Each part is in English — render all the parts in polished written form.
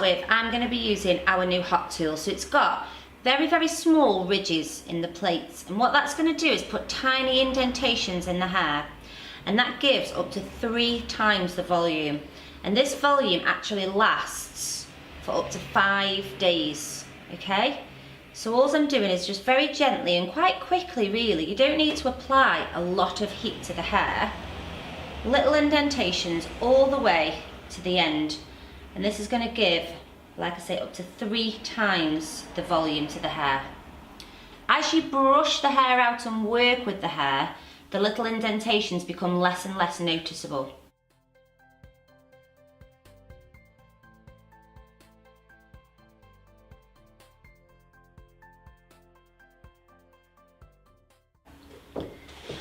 with, I'm going to be using our new Hot Tool. So it's got very, very small ridges in the plates, and what that's going to do is put tiny indentations in the hair, and that gives up to 3 times the volume. And this volume actually lasts for up to 5 days, okay? So all I'm doing is just very gently and quite quickly, really. You don't need to apply a lot of heat to the hair. Little indentations all the way to the end. And this is going to give, like I say, up to 3 times the volume to the hair. As you brush the hair out and work with the hair, the little indentations become less and less noticeable.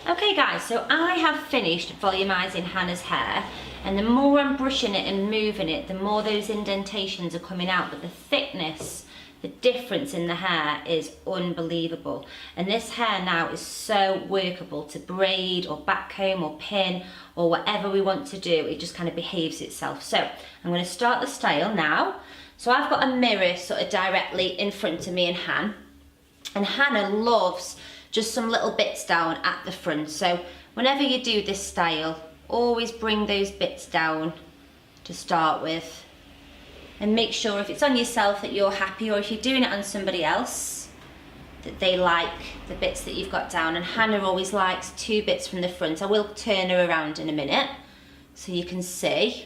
Okay guys, so I have finished volumizing Hannah's hair, and the more I'm brushing it and moving it, the more those indentations are coming out, but the thickness, the difference in the hair is unbelievable. And this hair now is so workable to braid or backcomb or pin or whatever we want to do. It just kind of behaves itself. So I'm going to start the style now. So I've got a mirror sort of directly in front of me and Hannah loves just some little bits down at the front. So whenever you do this style, always bring those bits down to start with, and make sure if it's on yourself that you're happy, or if you're doing it on somebody else that they like the bits that you've got down. And Hannah always likes 2 bits from the front. I will turn her around in a minute so you can see.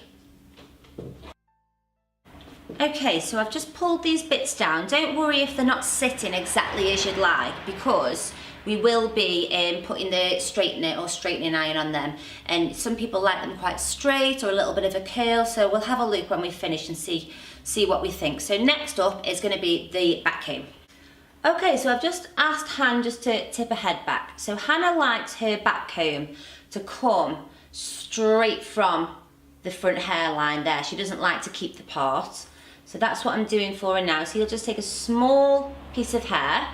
Okay, so I've just pulled these bits down. Don't worry if they're not sitting exactly as you'd like, because we will be putting the straightener or straightening iron on them, and some people like them quite straight or a little bit of a curl, so we'll have a look when we finish and see what we think. So next up is going to be the back comb. Okay, so I've just asked Hannah just to tip her head back. So Hannah likes her back comb to come straight from the front hairline there. She doesn't like to keep the part. So that's what I'm doing for her now. So you'll just take a small piece of hair.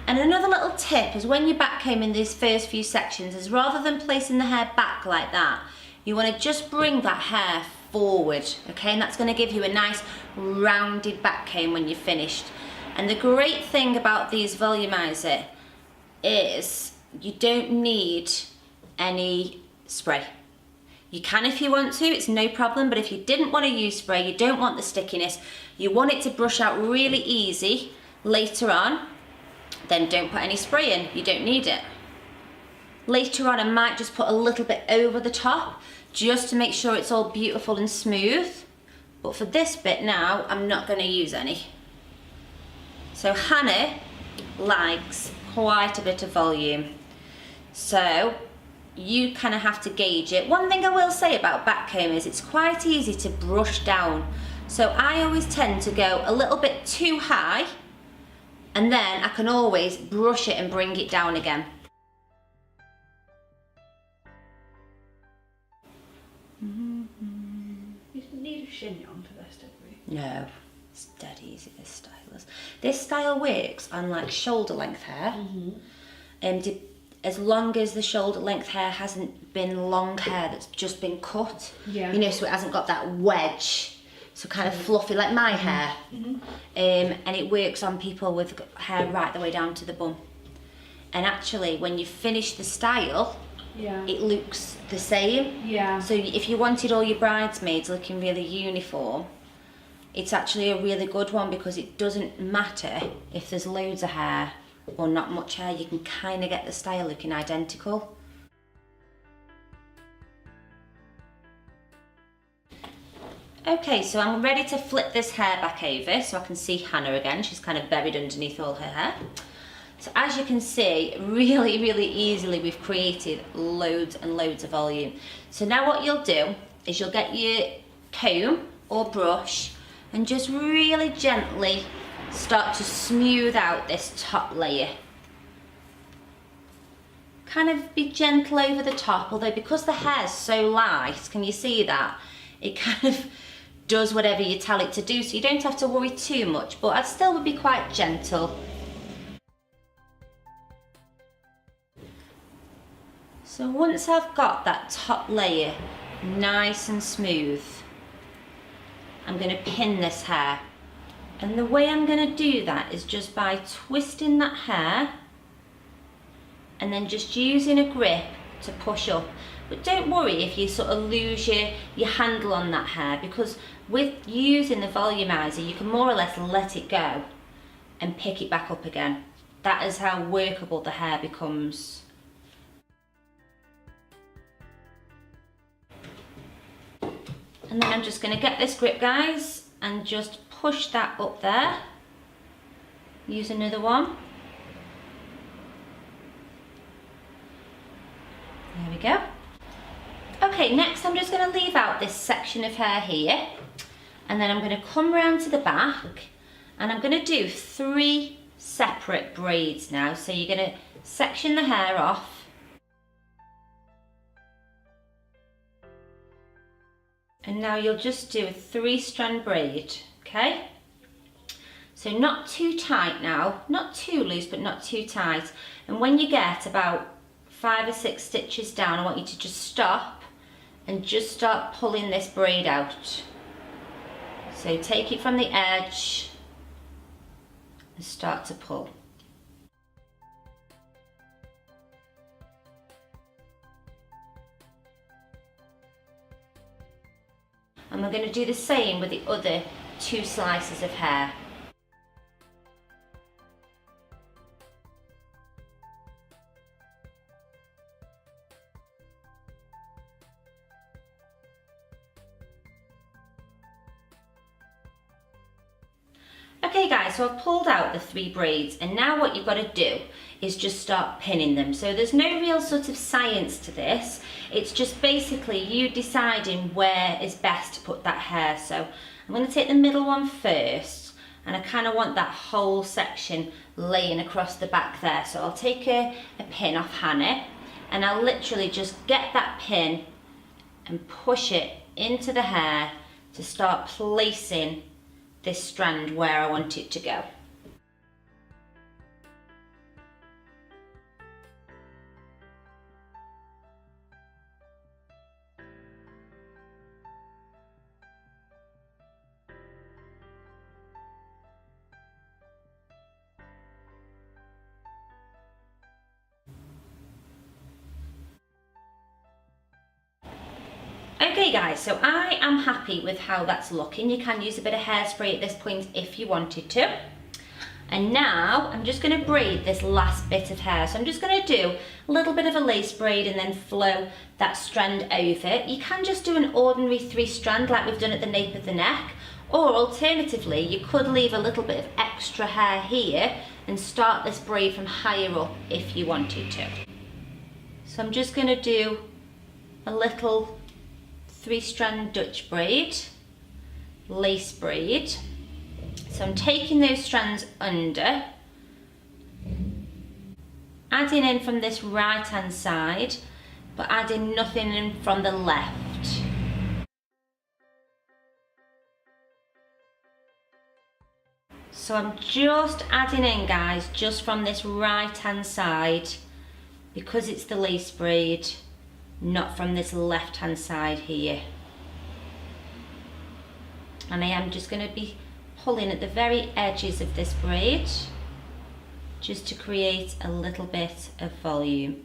And another little tip is when you're backcombing these first few sections, is rather than placing the hair back like that, you want to just bring that hair forward, okay? And that's going to give you a nice rounded back comb when you're finished. And the great thing about these volumizer is you don't need any spray. You can if you want to, it's no problem, but if you didn't want to use spray, you don't want the stickiness, you want it to brush out really easy later on, then don't put any spray in, you don't need it. Later on I might just put a little bit over the top just to make sure it's all beautiful and smooth, but for this bit now I'm not going to use any. So Hannah likes quite a bit of volume, so you kind of have to gauge it. One thing I will say about backcomb is it's quite easy to brush down, so I always tend to go a little bit too high, and then I can always brush it and bring it down again. You didn't need a chignon for this, did we? No, it's dead easy, this style is. This style works on like shoulder length hair, as long as the shoulder length hair hasn't been long hair that's just been cut. Yeah. You know, so it hasn't got that wedge, so kind of fluffy like my hair. And it works on people with hair right the way down to the bum. And actually, when you finish the style, it looks the same. Yeah. So if you wanted all your bridesmaids looking really uniform, it's actually a really good one, because it doesn't matter if there's loads of hair or not much hair, you can kind of get the style looking identical. Okay, so I'm ready to flip this hair back over so I can see Hannah again. She's kind of buried underneath all her hair. So as you can see, really, really easily we've created loads and loads of volume. So now what you'll do is you'll get your comb or brush and just really gently start to smooth out this top layer. Kind of be gentle over the top, although because the hair's so light, can you see that? It kind of does whatever you tell it to do, so you don't have to worry too much, but I still would be quite gentle. So once I've got that top layer nice and smooth, I'm going to pin this hair. And the way I'm going to do that is just by twisting that hair and then just using a grip to push up. But don't worry if you sort of lose your handle on that hair, because with using the volumizer you can more or less let it go and pick it back up again. That is how workable the hair becomes. And then I'm just going to get this grip, guys, and just push that up there. Use another one. There we go. Okay, next I'm just going to leave out this section of hair here, and then I'm going to come round to the back and I'm going to do 3 separate braids now. So you're going to section the hair off, and now you'll just do a 3-strand braid, okay? So not too tight now, not too loose but not too tight. And when you get about 5 or 6 stitches down, I want you to just stop and just start pulling this braid out. So take it from the edge and start to pull. And we're going to do the same with the other 2 slices of hair. Okay guys, so I've pulled out the 3 braids, and now what you've got to do is just start pinning them. So there's no real sort of science to this, it's just basically you deciding where is best to put that hair. So I'm going to take the middle one first, and I kind of want that whole section laying across the back there. So I'll take a pin off Hannah, and I'll literally just get that pin and push it into the hair to start placing this strand where I want it to go. Okay guys, so I am happy with how that's looking. You can use a bit of hairspray at this point if you wanted to. And now I'm just going to braid this last bit of hair. So I'm just going to do a little bit of a lace braid and then flow that strand over. You can just do an ordinary 3-strand like we've done at the nape of the neck, or alternatively you could leave a little bit of extra hair here and start this braid from higher up if you wanted to. So I'm just going to do a little 3-strand Dutch braid, lace braid. So I'm taking those strands under, adding in from this right hand side, but adding nothing in from the left. So I'm just adding in, guys, just from this right hand side, because it's the lace braid, not from this left hand side here. And I am just going to be pulling at the very edges of this braid just to create a little bit of volume.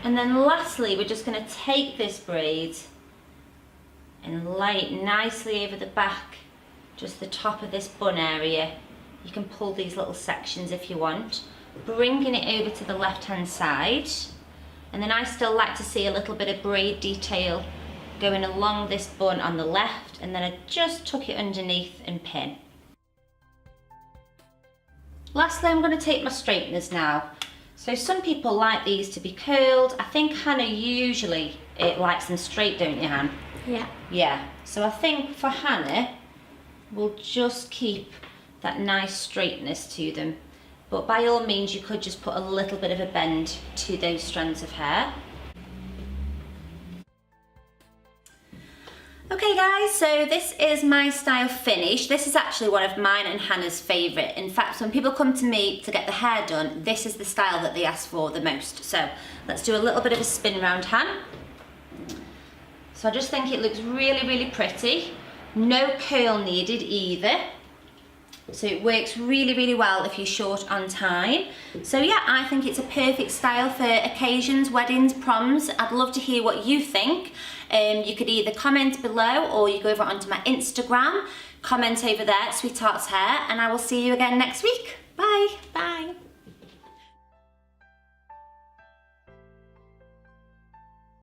And then lastly, we're just going to take this braid and lay it nicely over the back, just the top of this bun area. You can pull these little sections if you want, bringing it over to the left hand side. And then I still like to see a little bit of braid detail going along this bun on the left, and then I just tuck it underneath and pin. Lastly, I'm going to take my straighteners now. So some people like these to be curled. I think Hannah usually likes them straight, don't you, Han? Yeah. Yeah, so I think for Hannah, we'll just keep that nice straightness to them. But by all means, you could just put a little bit of a bend to those strands of hair. Okay guys, so this is my style finish. This is actually one of mine and Hannah's favourite. In fact, when people come to me to get the hair done, this is the style that they ask for the most. So let's do a little bit of a spin round, Han. So I just think it looks really, really pretty. No curl needed either. So it works really, really well if you're short on time. So yeah, I think it's a perfect style for occasions, weddings, proms. I'd love to hear what you think. You could either comment below or you go over onto my Instagram, comment over there, Sweethearts Hair, and I will see you again next week. Bye. Bye.